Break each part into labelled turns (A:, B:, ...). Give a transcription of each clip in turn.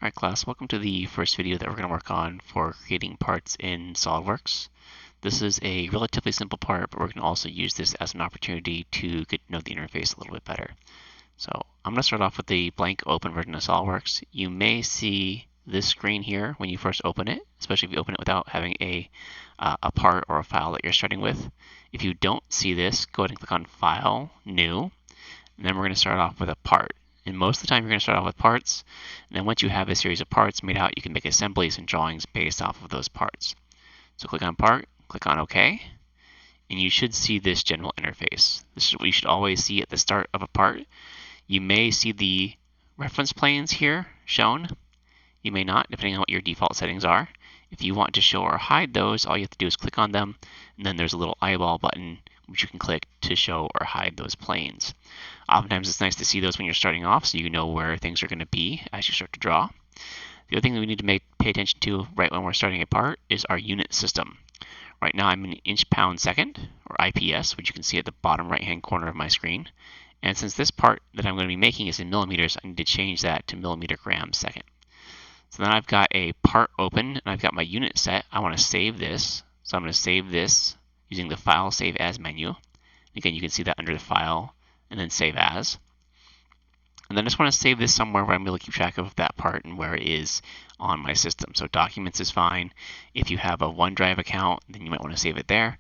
A: Alright class, welcome to the first video that we're going to work on for creating parts in SolidWorks. This is a relatively simple part, but we're going to also use this as an opportunity to get to know the interface a little bit better. So I'm going to start off with the blank open version of SolidWorks. You may see this screen here when you first open it, especially if you open it without having a part or a file that you're starting with. If you don't see this, go ahead and click on File, New, and then we're going to start off with a part. And most of the time you're going to start off with parts, and then once you have a series of parts made out, you can make assemblies and drawings based off of those parts. So click on Part, click on OK, and you should see this general interface. This is what you should always see at the start of a part. You may see the reference planes here shown. You may not, depending on what your default settings are. If you want to show or hide those, all you have to do is click on them, and then there's a little eyeball button which you can click to show or hide those planes. Oftentimes it's nice to see those when you're starting off so you know where things are going to be as you start to draw. The other thing that we need to pay attention to right when we're starting a part is our unit system. Right now I'm in inch pound second, or IPS, which you can see at the bottom right hand corner of my screen. And since this part that I'm going to be making is in millimeters, I need to change that to millimeter grams second. So then I've got a part open and I've got my unit set. I want to save this. So I'm going to save this using the File Save As menu. Again, you can see that under the File and then Save As. And then I just want to save this somewhere where I'm able to keep track of that part and where it is on my system. So Documents is fine. If you have a OneDrive account, then you might want to save it there.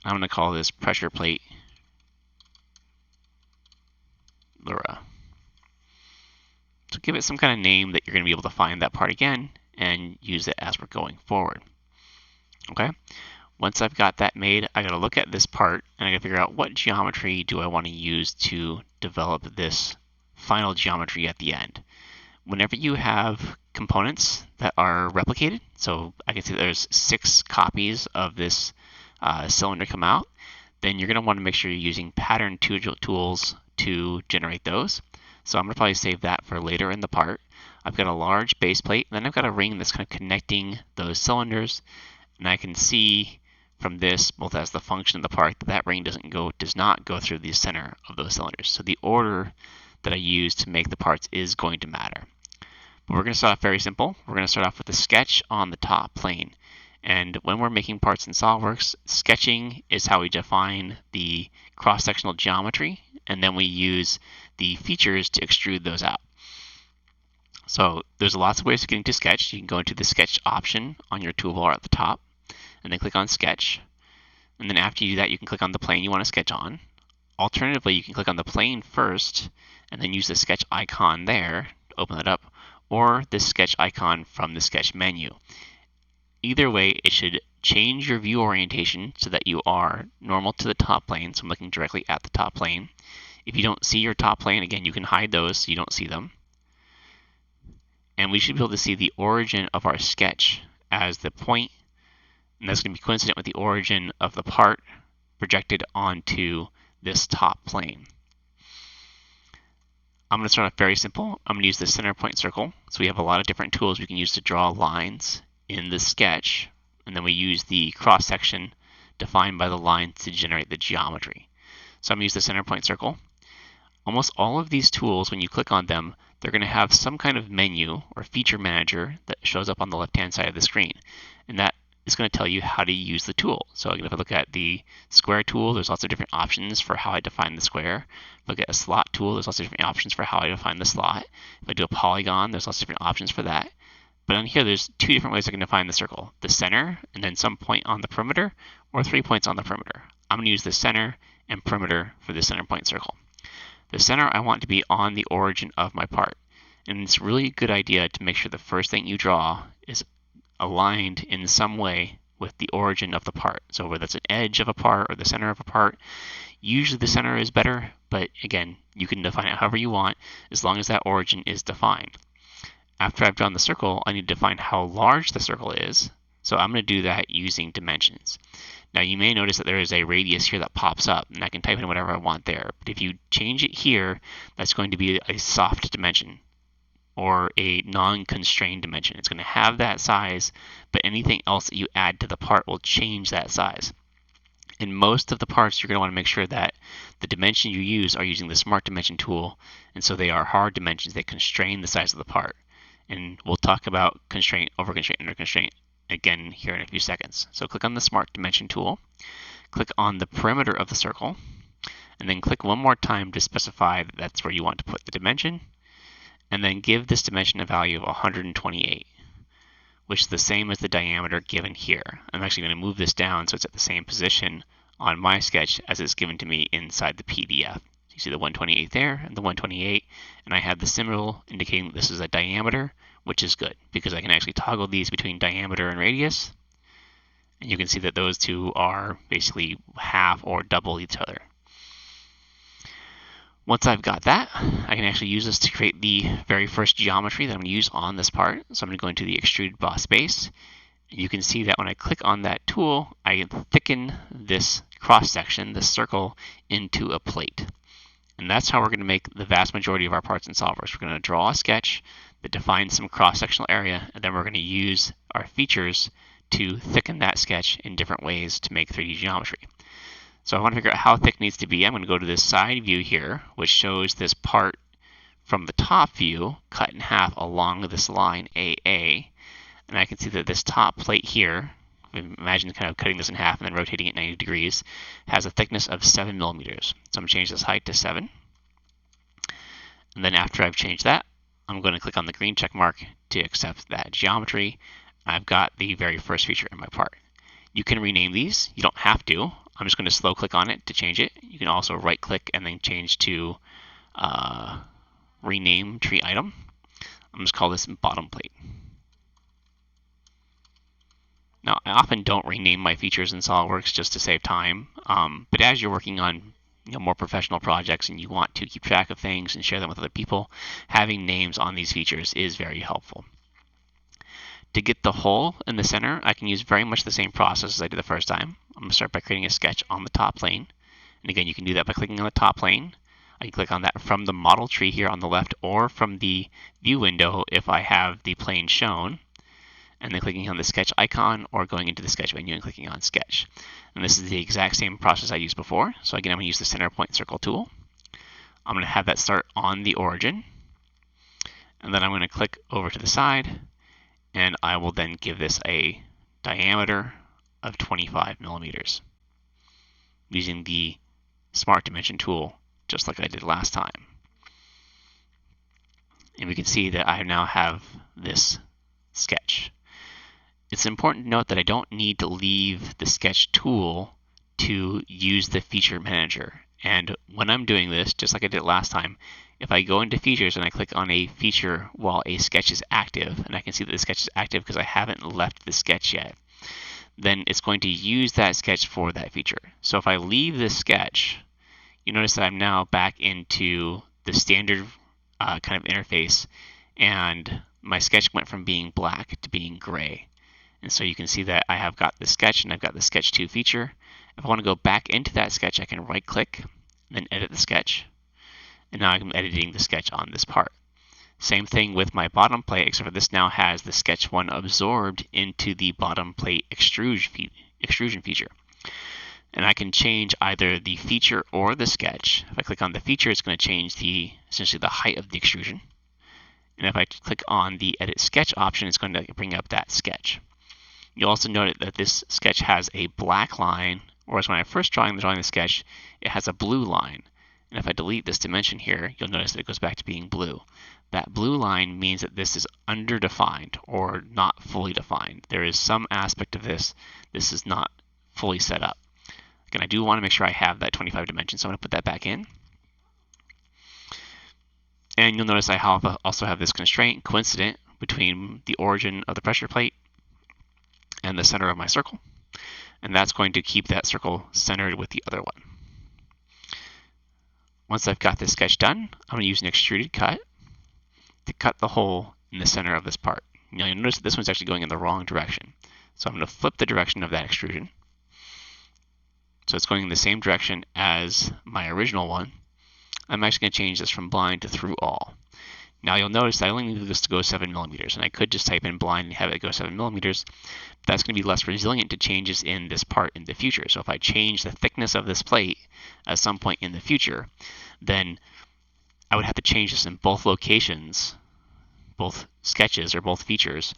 A: I'm going to call this Pressure Plate Lura. So give it some kind of name that you're going to be able to find that part again and use it as we're going forward. Okay? Once I've got that made, I got to look at this part and I got to figure out what geometry do I want to use to develop this final geometry at the end. Whenever you have components that are replicated, so I can see there's 6 copies of this cylinder come out, then you're going to want to make sure you're using pattern tools to generate those. So I'm going to probably save that for later in the part. I've got a large base plate, and then I've got a ring that's kind of connecting those cylinders, and I can see from this, both as the function of the part, that ring does not go through the center of those cylinders. So the order that I use to make the parts is going to matter. But we're going to start off very simple. We're going to start off with a sketch on the top plane. And when we're making parts in SolidWorks, sketching is how we define the cross-sectional geometry, and then we use the features to extrude those out. So there's lots of ways of getting to sketch. You can go into the sketch option on your toolbar at the top, and then click on sketch. And then after you do that, you can click on the plane you want to sketch on. Alternatively, you can click on the plane first, and then use the sketch icon there to open it up, or the sketch icon from the sketch menu. Either way, it should change your view orientation so that you are normal to the top plane, so I'm looking directly at the top plane. If you don't see your top plane, again, you can hide those so you don't see them. And we should be able to see the origin of our sketch as the point, and that's going to be coincident with the origin of the part projected onto this top plane. I'm going to start off very simple. I'm going to use the center point circle. So we have a lot of different tools we can use to draw lines in the sketch, and then we use the cross section defined by the lines to generate the geometry. So I'm going to use the center point circle. Almost all of these tools, when you click on them, they're going to have some kind of menu or feature manager that shows up on the left-hand side of the screen, and that is going to tell you how to use the tool. So if I look at the square tool, there's lots of different options for how I define the square. If I look at a slot tool, there's lots of different options for how I define the slot. If I do a polygon, there's lots of different options for that. But on here, there's 2 different ways I can define the circle. The center, and then some point on the perimeter, or 3 points on the perimeter. I'm going to use the center and perimeter for the center point circle. The center I want to be on the origin of my part. And it's a really good idea to make sure the first thing you draw is aligned in some way with the origin of the part. So whether that's an edge of a part or the center of a part, usually the center is better, but again, you can define it however you want as long as that origin is defined. After I've drawn the circle, I need to define how large the circle is. So I'm going to do that using dimensions. Now you may notice that there is a radius here that pops up, and I can type in whatever I want there. But if you change it here, that's going to be a soft dimension, or a non-constrained dimension. It's going to have that size, but anything else that you add to the part will change that size. In most of the parts, you're going to want to make sure that the dimension you use are using the Smart Dimension tool, and so they are hard dimensions that constrain the size of the part. And we'll talk about constraint, over constraint, under constraint again here in a few seconds. So click on the Smart Dimension tool, click on the perimeter of the circle, and then click one more time to specify that that's where you want to put the dimension, and then give this dimension a value of 128, which is the same as the diameter given here. I'm actually going to move this down so it's at the same position on my sketch as it's given to me inside the PDF. You see the 128 there and the 128, and I have the symbol indicating that this is a diameter, which is good because I can actually toggle these between diameter and radius, and you can see that those two are basically half or double each other. Once I've got that, I can actually use this to create the very first geometry that I'm going to use on this part. So I'm going to go into the Extrude Boss Base. You can see that when I click on that tool, I thicken this cross section, this circle, into a plate. And that's how we're going to make the vast majority of our parts in SolidWorks. We're going to draw a sketch that defines some cross-sectional area, and then we're going to use our features to thicken that sketch in different ways to make 3D geometry. So I want to figure out how thick it needs to be. I'm going to go to this side view here, which shows this part from the top view cut in half along this line AA. And I can see that this top plate here, imagine kind of cutting this in half and then rotating it 90 degrees, has a thickness of 7 millimeters. So I'm going to change this height to 7. And then after I've changed that, I'm going to click on the green check mark to accept that geometry. I've got the very first feature in my part. You can rename these. You don't have to. I'm just going to slow click on it to change it. You can also right click and then change to rename tree item. I'm just call this bottom plate. Now, I often don't rename my features in SolidWorks just to save time, but as you're working on more professional projects and you want to keep track of things and share them with other people, having names on these features is very helpful. To get the hole in the center, I can use very much the same process as I did the first time. I'm going to start by creating a sketch on the top plane. And again, you can do that by clicking on the top plane. I can click on that from the model tree here on the left or from the view window if I have the plane shown. And then clicking on the sketch icon or going into the sketch menu and clicking on sketch. And this is the exact same process I used before. So again, I'm going to use the center point circle tool. I'm going to have that start on the origin. And then I'm going to click over to the side. And I will then give this a diameter of 25 millimeters using the Smart Dimension tool, just like I did last time. And we can see that I now have this sketch. It's important to note that I don't need to leave the sketch tool to use the feature manager. And when I'm doing this, just like I did last time, if I go into features and I click on a feature while a sketch is active, and I can see that the sketch is active because I haven't left the sketch yet, then it's going to use that sketch for that feature. So if I leave this sketch, you notice that I'm now back into the standard kind of interface, and my sketch went from being black to being gray. And so you can see that I have got the sketch and I've got the sketch 2 feature. If I want to go back into that sketch, I can right click and then edit the sketch. And now I'm editing the sketch on this part. Same thing with my bottom plate, except for this now has the sketch 1 absorbed into the bottom plate extrusion feature. And I can change either the feature or the sketch. If I click on the feature, it's going to change essentially the height of the extrusion. And if I click on the edit sketch option, it's going to bring up that sketch. You'll also note that this sketch has a black line, whereas when I first drawing the sketch, it has a blue line. And if I delete this dimension here, you'll notice that it goes back to being blue. That blue line means that this is underdefined or not fully defined. There is some aspect of this is not fully set up. Again, I do want to make sure I have that 25 dimension, so I'm going to put that back in. And you'll notice I also have this constraint coincident between the origin of the pressure plate and the center of my circle. And that's going to keep that circle centered with the other one. Once I've got this sketch done, I'm going to use an extruded cut to cut the hole in the center of this part. Now you'll notice that this one's actually going in the wrong direction. So I'm going to flip the direction of that extrusion. So it's going in the same direction as my original one. I'm actually going to change this from blind to through all. Now you'll notice that I only need this to go 7 millimeters, and I could just type in blind and have it go 7 millimeters. But that's going to be less resilient to changes in this part in the future. So if I change the thickness of this plate at some point in the future, then I would have to change this in both locations, both sketches or both features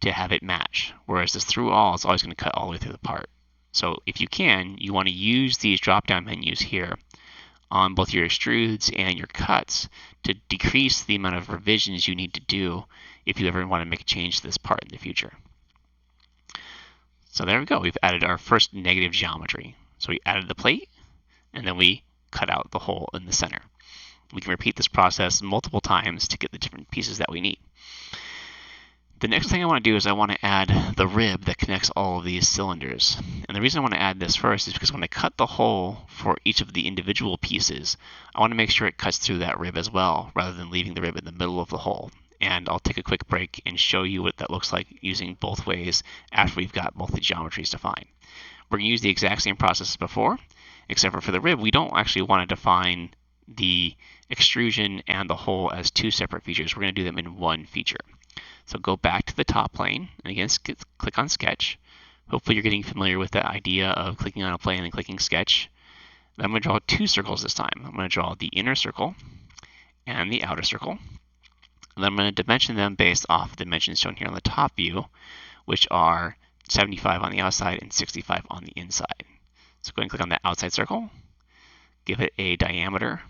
A: to have it match, whereas this through all is always going to cut all the way through the part. So if you can, you want to use these drop-down menus here on both your extrudes and your cuts to decrease the amount of revisions you need to do if you ever want to make a change to this part in the future. So there we go. We've added our first negative geometry. So we added the plate, and then we cut out the hole in the center. We can repeat this process multiple times to get the different pieces that we need. The next thing I want to do is I want to add the rib that connects all of these cylinders. And the reason I want to add this first is because when I cut the hole for each of the individual pieces, I want to make sure it cuts through that rib as well, rather than leaving the rib in the middle of the hole. And I'll take a quick break and show you what that looks like using both ways after we've got both the geometries defined. We're going to use the exact same process as before, except for the rib, we don't actually want to define the extrusion and the hole as two separate features. We're going to do them in one feature. So go back to the top plane, and again, click on Sketch. Hopefully you're getting familiar with that idea of clicking on a plane and clicking Sketch. Then I'm going to draw two circles this time. I'm going to draw the inner circle and the outer circle. And then I'm going to dimension them based off the dimensions shown here on the top view, which are 75 on the outside and 65 on the inside. So go ahead and click on the outside circle, give it a diameter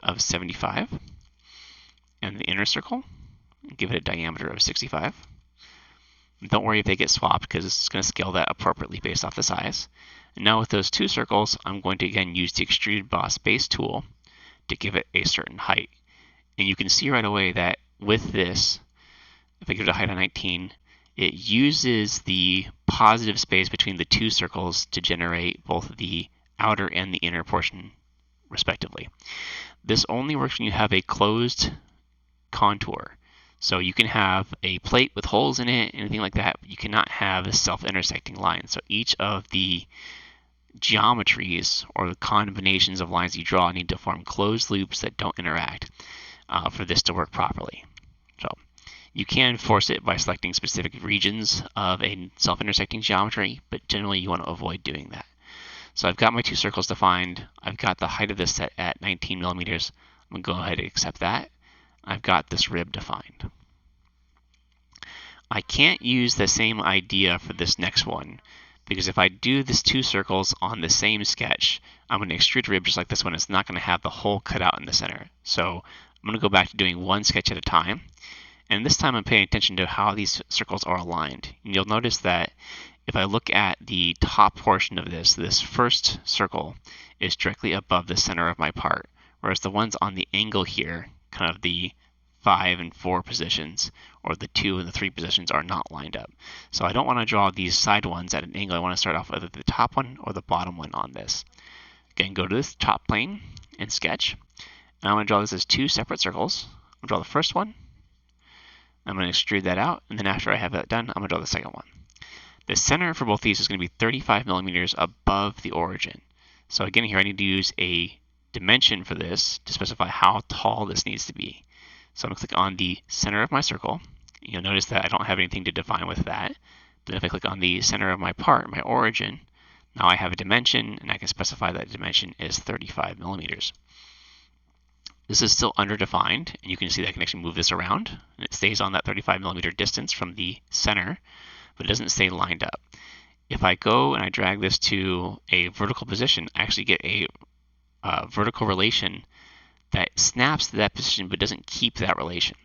A: of 75, and the inner circle, give it a diameter of 65. Don't worry if they get swapped, because it's going to scale that appropriately based off the size. And now with those two circles, I'm going to again use the Extrude Boss Base tool to give it a certain height. And you can see right away that with this, if I give it a height of 19, it uses the positive space between the two circles to generate both the outer and the inner portion respectively. This only works when you have a closed contour. So you can have a plate with holes in it, anything like that, but you cannot have a self-intersecting line. So each of the geometries or the combinations of lines you draw need to form closed loops that don't interact for this to work properly. So you can force it by selecting specific regions of a self-intersecting geometry, but generally you want to avoid doing that. So I've got my two circles defined. I've got the height of this set at 19 millimeters. I'm going to go ahead and accept that. I've got this rib defined. I can't use the same idea for this next one, because if I do these two circles on the same sketch, I'm going to extrude a rib just like this one. It's not going to have the hole cut out in the center. So I'm going to go back to doing one sketch at a time. And this time I'm paying attention to how these circles are aligned. And you'll notice that if I look at the top portion of this first circle is directly above the center of my part, whereas the ones on the angle here, kind of the 5 and 4 positions, or the 2 and the 3 positions, are not lined up. So I don't want to draw these side ones at an angle. I want to start off with either the top one or the bottom one on this. Again, go to this top plane and sketch. And I'm going to draw this as two separate circles. I'm going to draw the first one. I'm going to extrude that out, and then after I have that done, I'm going to draw the second one. The center for both these is going to be 35 millimeters above the origin. So again, here I need to use a dimension for this to specify how tall this needs to be. So I'm going to click on the center of my circle. You'll notice that I don't have anything to define with that. Then if I click on the center of my part, my origin, now I have a dimension, and I can specify that dimension is 35 millimeters. This is still underdefined, and you can see that I can actually move this around, and it stays on that 35 millimeter distance from the center, but it doesn't stay lined up. If I go and I drag this to a vertical position, I actually get a vertical relation that snaps to that position but doesn't keep that relation.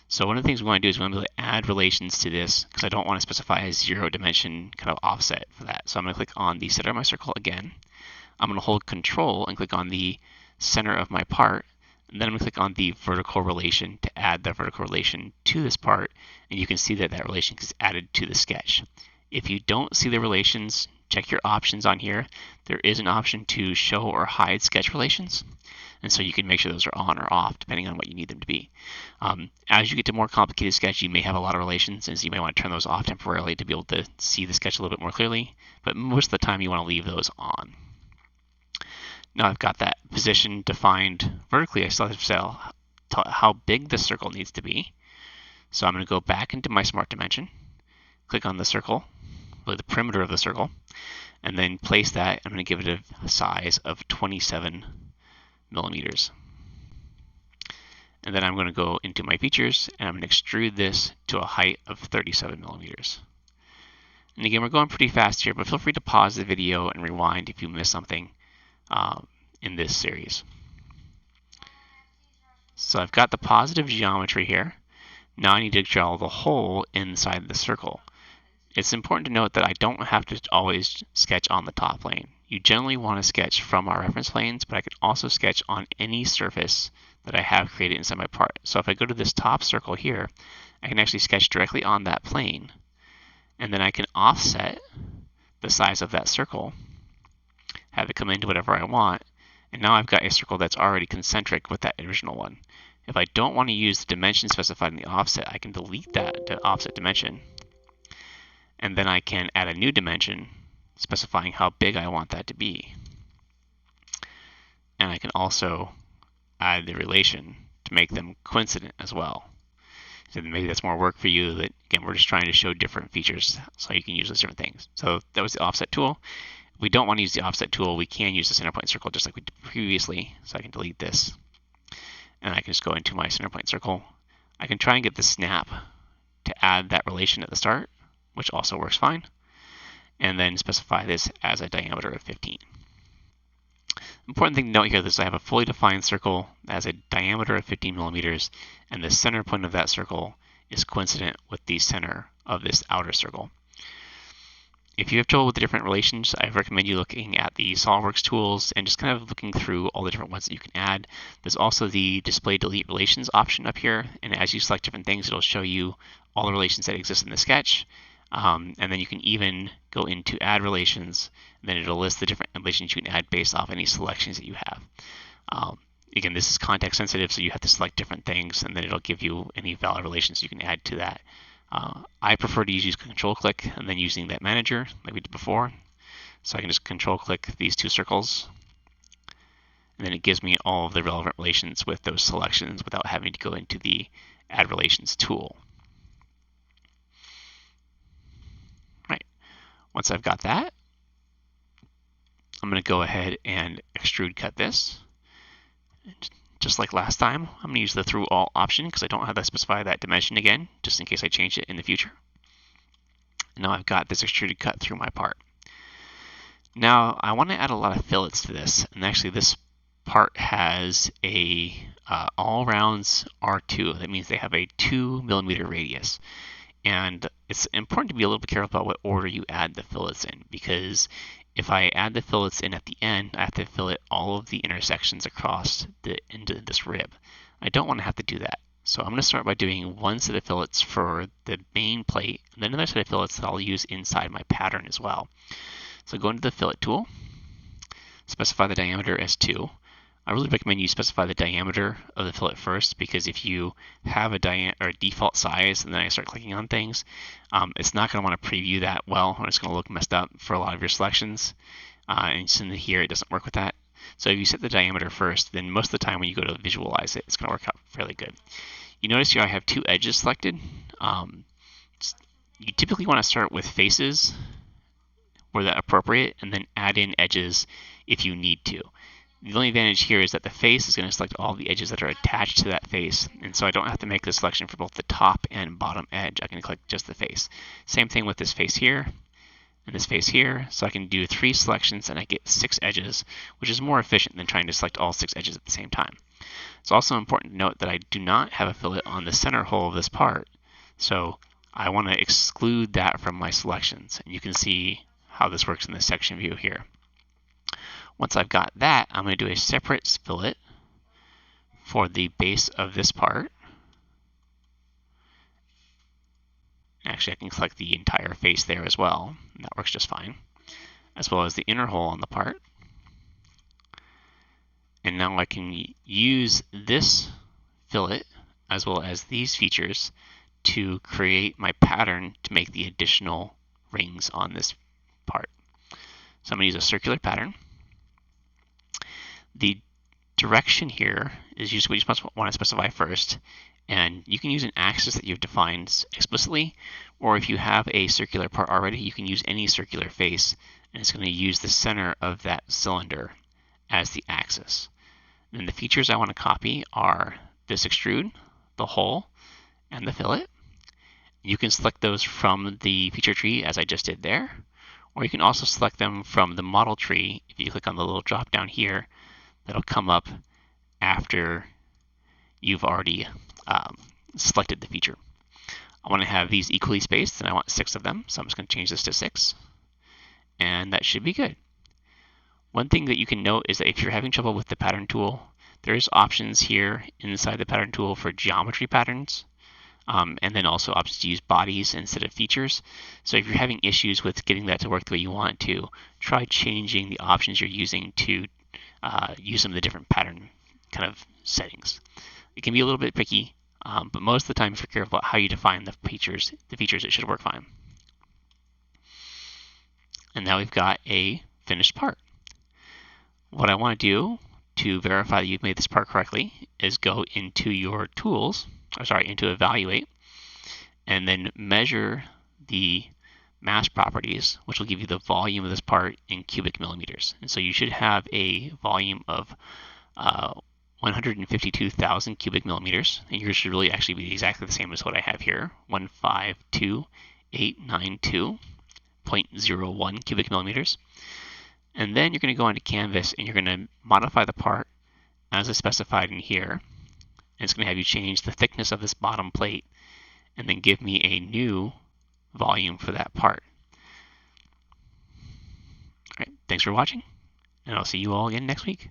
A: So one of the things we want to do is we want to be able to add relations to this, because I don't want to specify a 0 dimension kind of offset for that. So I'm going to click on the center of my circle again. I'm going to hold Control and click on the center of my part. And then I'm going to click on the vertical relation to add the vertical relation to this part. And you can see that that relation is added to the sketch. If you don't see the relations, check your options on here. There is an option to show or hide sketch relations. And so you can make sure those are on or off depending on what you need them to be. As you get to more complicated sketch, you may have a lot of relations, and so you may want to turn those off temporarily to be able to see the sketch a little bit more clearly. But most of the time you want to leave those on. Now I've got that position defined vertically. I still have to tell how big this circle needs to be. So I'm going to go back into my Smart Dimension, click on the circle, really the perimeter of the circle, and then place that. I'm going to give it a size of 27 millimeters. And then I'm going to go into my features, and I'm going to extrude this to a height of 37 millimeters. And again, we're going pretty fast here, but feel free to pause the video and rewind if you miss something in this series. So I've got the positive geometry here. Now I need to draw the hole inside the circle. It's important to note that I don't have to always sketch on the top plane. You generally want to sketch from our reference planes, but I can also sketch on any surface that I have created inside my part. So if I go to this top circle here, I can actually sketch directly on that plane, and then I can offset the size of that circle, have it come into whatever I want, and now I've got a circle that's already concentric with that original one. If I don't want to use the dimension specified in the offset, I can delete that offset dimension, and then I can add a new dimension specifying how big I want that to be. And I can also add the relation to make them coincident as well. So maybe that's more work for you. That again, we're just trying to show different features so you can use those different things. So that was the offset tool. If we don't want to use the offset tool, we can use the center point circle just like we did previously. So I can delete this, and I can just go into my center point circle. I can try and get the snap to add that relation at the start, which also works fine, and then specify this as a diameter of 15. Important thing to note here is I have a fully defined circle that has a diameter of 15 millimeters, and the center point of that circle is coincident with the center of this outer circle. If you have trouble with the different relations, I recommend you looking at the SolidWorks tools and just kind of looking through all the different ones that you can add. There's also the display delete relations option up here, and as you select different things, it'll show you all the relations that exist in the sketch. And then you can even go into add relations, and then it'll list the different relations you can add based off any selections that you have. Again, this is context sensitive, so you have to select different things, and then it'll give you any valid relations you can add to that. I prefer to use control click and then using that manager like we did before. So I can just control click these two circles, and then it gives me all of the relevant relations with those selections without having to go into the add relations tool. Once I've got that, I'm going to go ahead and extrude cut this. And just like last time, I'm going to use the through all option because I don't have to specify that dimension again, just in case I change it in the future. And now I've got this extruded cut through my part. Now I want to add a lot of fillets to this, and actually this part has a all rounds R2. That means they have a 2 millimeter radius. And it's important to be a little bit careful about what order you add the fillets in, because if I add the fillets in at the end, I have to fillet all of the intersections across the end of this rib. I don't want to have to do that. So I'm going to start by doing one set of fillets for the main plate, and then another set of fillets that I'll use inside my pattern as well. So go into the fillet tool, specify the diameter as 2. I really recommend you specify the diameter of the fillet first, because if you have a default size and then I start clicking on things, it's not going to want to preview that well, or it's going to look messed up for a lot of your selections. And in here, it doesn't work with that. So if you set the diameter first, then most of the time when you go to visualize it, it's going to work out fairly good. You notice here I have 2 edges selected. You typically want to start with faces where that's appropriate, and then add in edges if you need to. The only advantage here is that the face is going to select all the edges that are attached to that face, and so I don't have to make the selection for both the top and bottom edge. I can click just the face. Same thing with this face here and this face here, so I can do 3 selections and I get 6 edges, which is more efficient than trying to select all 6 edges at the same time. It's also important to note that I do not have a fillet on the center hole of this part, so I want to exclude that from my selections, and you can see how this works in the section view here. Once I've got that, I'm going to do a separate fillet for the base of this part. Actually, I can select the entire face there as well, and that works just fine, as well as the inner hole on the part. And now I can use this fillet as well as these features to create my pattern to make the additional rings on this part. So I'm going to use a circular pattern. The direction here is usually what you just want to specify first, and you can use an axis that you've defined explicitly, or if you have a circular part already, you can use any circular face, and it's going to use the center of that cylinder as the axis. Then the features I want to copy are this extrude, the hole, and the fillet. You can select those from the feature tree as I just did there, or you can also select them from the model tree. If you click on the little drop down here, that'll come up after you've already selected the feature. I want to have these equally spaced, and I want 6 of them, so I'm just going to change this to 6, and that should be good. One thing that you can note is that if you're having trouble with the pattern tool, there's options here inside the pattern tool for geometry patterns, and then also options to use bodies instead of features. So if you're having issues with getting that to work the way you want it to, try changing the options you're using to use some of the different pattern kind of settings. It can be a little bit tricky, but most of the time if you're careful about how you define the features, it should work fine. And now we've got a finished part. What I want to do to verify that you've made this part correctly is go into your tools, into evaluate, and then measure the mass properties, which will give you the volume of this part in cubic millimeters. And so you should have a volume of 152,000 cubic millimeters, and yours should really actually be exactly the same as what I have here, 152,892.01 cubic millimeters. And then you're going to go onto Canvas and you're going to modify the part as is specified in here. And it's going to have you change the thickness of this bottom plate and then give me a new volume for that part. All right, thanks for watching, and I'll see you all again next week.